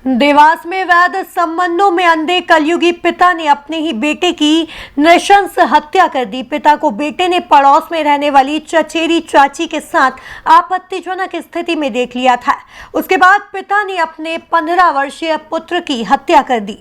देवास में वैध संबंधों में अंधे कलयुगी पिता ने अपने ही बेटे की नृशंस हत्या कर दी। पिता को बेटे ने पड़ोस में रहने वाली चचेरी चाची के साथ आपत्तिजनक स्थिति में देख लिया था। उसके बाद पिता ने अपने 15 वर्षीय पुत्र की हत्या कर दी।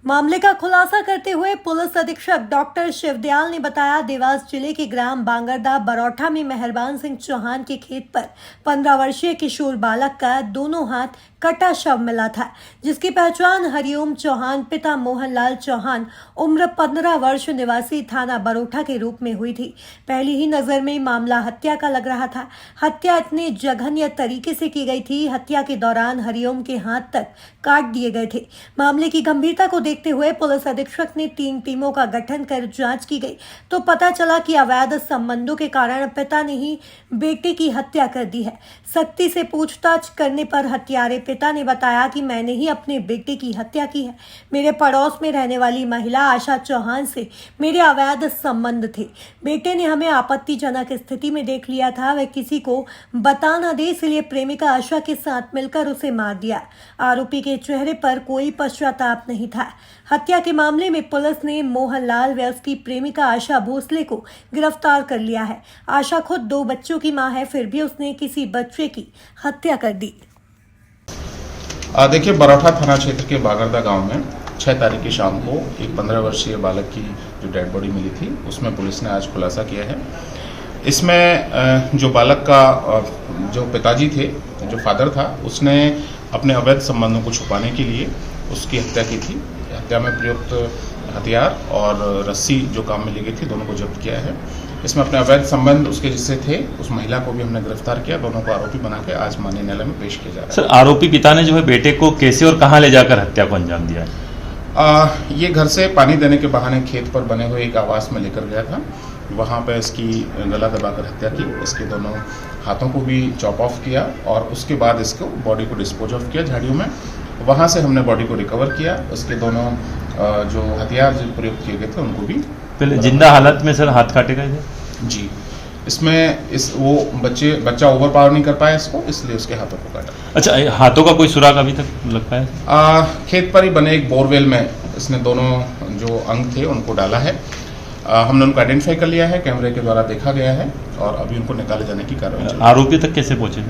मामले का खुलासा करते हुए पुलिस अधीक्षक डॉक्टर शिवदयाल ने बताया, देवास जिले के ग्राम बांगरदा बरौठा में मेहरबान सिंह चौहान के खेत पर 15 वर्षीय किशोर बालक का दोनों हाथ कटा शव मिला था, जिसकी पहचान हरिओम चौहान पिता मोहनलाल चौहान उम्र 15 वर्ष निवासी थाना बरौठा के रूप में हुई थी। पहली ही नजर में मामला हत्या का लग रहा था। हत्या इतने जघन्य तरीके से की गई थी, हत्या के दौरान हरिओम के हाथ तक काट दिए गए थे। मामले की गंभीरता को देखते हुए पुलिस अधीक्षक ने 3 टीमों का गठन कर जांच की गई तो पता चला कि अवैध संबंधों के कारण पिता ने ही बेटे की हत्या कर दी है। सख्ती से पूछताछ करने पर हत्यारे पिता ने बताया कि मैंने ही अपने बेटे की हत्या की है। मेरे पड़ोस में रहने वाली महिला आशा चौहान से मेरे अवैध संबंध थे। बेटे ने हमें आपत्तिजनक स्थिति में देख लिया था, वह किसी को बता न दे, इसलिए प्रेमिका आशा के साथ मिलकर उसे मार दिया। आरोपी के चेहरे पर कोई पश्चाताप नहीं था। हत्या के मामले में पुलिस ने मोहनलाल व उसकी प्रेमिका आशा भोसले को गिरफ्तार कर लिया है। आशा खुद 2 बच्चों की मां है, फिर भी उसने किसी बच्चे की हत्या कर दी। देखिए, बरौठा थाना क्षेत्र के बागरदा गांव में 6 तारीख की शाम को एक 15 वर्षीय बालक की जो डेड बॉडी मिली थी, उसमें पुलिस ने आज खुलासा किया है। इसमें जो बालक का जो पिताजी थे, जो फादर था, उसने अपने अवैध संबंधों को छुपाने के लिए उसकी हत्या की थी। हत्या में प्रयुक्त हथियार और रस्सी जो काम में ली गई थी, दोनों को जब्त किया है। इसमें अपने अवैध संबंध उसके जिससे थे, उस महिला को भी हमने गिरफ्तार किया। दोनों को आरोपी बना के आज माननीय न्यायालय में पेश किया जा रहा है। सर, आरोपी पिता ने जो है बेटे को कैसे और कहां ले जाकर हत्या को अंजाम दिया है? ये घर से पानी देने के बहाने खेत पर बने हुए एक आवास में लेकर गया था। वहाँ पर इसकी गला दबाकर हत्या की। इसके दोनों हाथों को भी चॉप ऑफ किया और उसके बाद इसको बॉडी को डिस्पोज ऑफ किया झाड़ियों में। वहाँ से हमने बॉडी को रिकवर किया। उसके दोनों जो हथियार जो प्रयोग किए गए थे उनको भी पहले जिंदा हालत में सर हाथ काटे गए थे जी। इसमें वो बच्चा ओवर पावर नहीं कर पाया इसको, इसलिए उसके हाथों को काटा। अच्छा, हाथों का कोई सुराग अभी तक लग पाया? खेत पर ही बने एक बोरवेल में इसने दोनों जो अंग थे उनको डाला है। हमने उनको आइडेंटिफाई कर लिया है, कैमरे के द्वारा देखा गया है और अभी उनको निकाले जाने की कार्रवाई। आरोपी तक कैसे पहुंचे?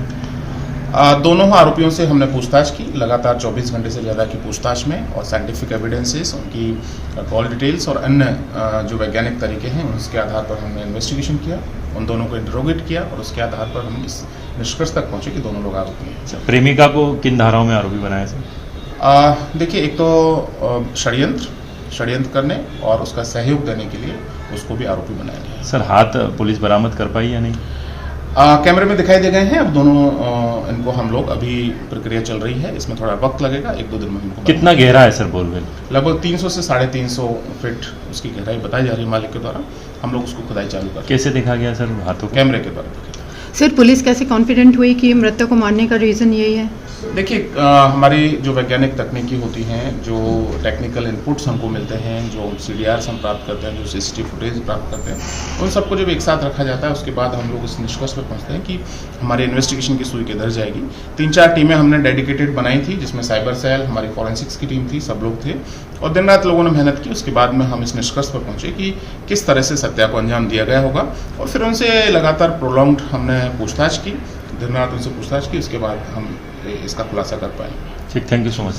दोनों आरोपियों से हमने पूछताछ की, लगातार 24 घंटे से ज़्यादा की पूछताछ में, और साइंटिफिक एविडेंसेस, उनकी कॉल डिटेल्स और अन्य जो वैज्ञानिक तरीके हैं उसके आधार पर हमने इन्वेस्टिगेशन किया, उन दोनों को इंटरोगेट किया और उसके आधार पर हम इस निष्कर्ष तक पहुंचे कि दोनों लोग आरोपी हैं। प्रेमिका को किन धाराओं में आरोपी बनाया सर? देखिए, एक तो षड्यंत्र करने और उसका सहयोग देने के लिए उसको भी आरोपी बनाया गया। सर, हाथ पुलिस बरामद कर पाई या नहीं? कैमरे में दिखाई दे गए हैं। अब दोनों इनको हम लोग, अभी प्रक्रिया चल रही है, इसमें थोड़ा वक्त लगेगा, 1-2 दिन में इनको। कितना गहरा है सर बोरवेल? लगभग 300 से 350 फीट उसकी गहराई बताई जा रही है मालिक के द्वारा। हम लोग उसको खुदाई चालू कर। कैसे देखा गया सर हाथों? कैमरे के द्वारा। सर, पुलिस कैसे कॉन्फिडेंट हुई कि मृतक को मारने का रीज़न यही है? देखिए, हमारी जो वैज्ञानिक तकनीकी होती हैं, जो टेक्निकल इनपुट्स हमको मिलते हैं, जो CDRs हम प्राप्त करते हैं, जो CCTV फुटेज प्राप्त करते हैं, उन सबको जब एक साथ रखा जाता है, उसके बाद हम लोग इस निष्कर्ष पर पहुंचते हैं कि हमारी इन्वेस्टिगेशन की सुई किधर जाएगी। 3-4 टीमें हमने डेडिकेटेड बनाई थी, जिसमें साइबर सेल, हमारी फॉरेंसिक्स की टीम थी, सब लोग थे और दिन रात लोगों ने मेहनत की। उसके बाद में हम इस निष्कर्ष पर पहुंचे कि किस तरह से हत्या को अंजाम दिया गया होगा और फिर उनसे लगातार प्रोलॉन्ग्ड हमने पूछताछ की, दिन रात उनसे पूछताछ की। उसके बाद हम इसका खुलासा कर पाए। ठीक, थैंक यू सो मच।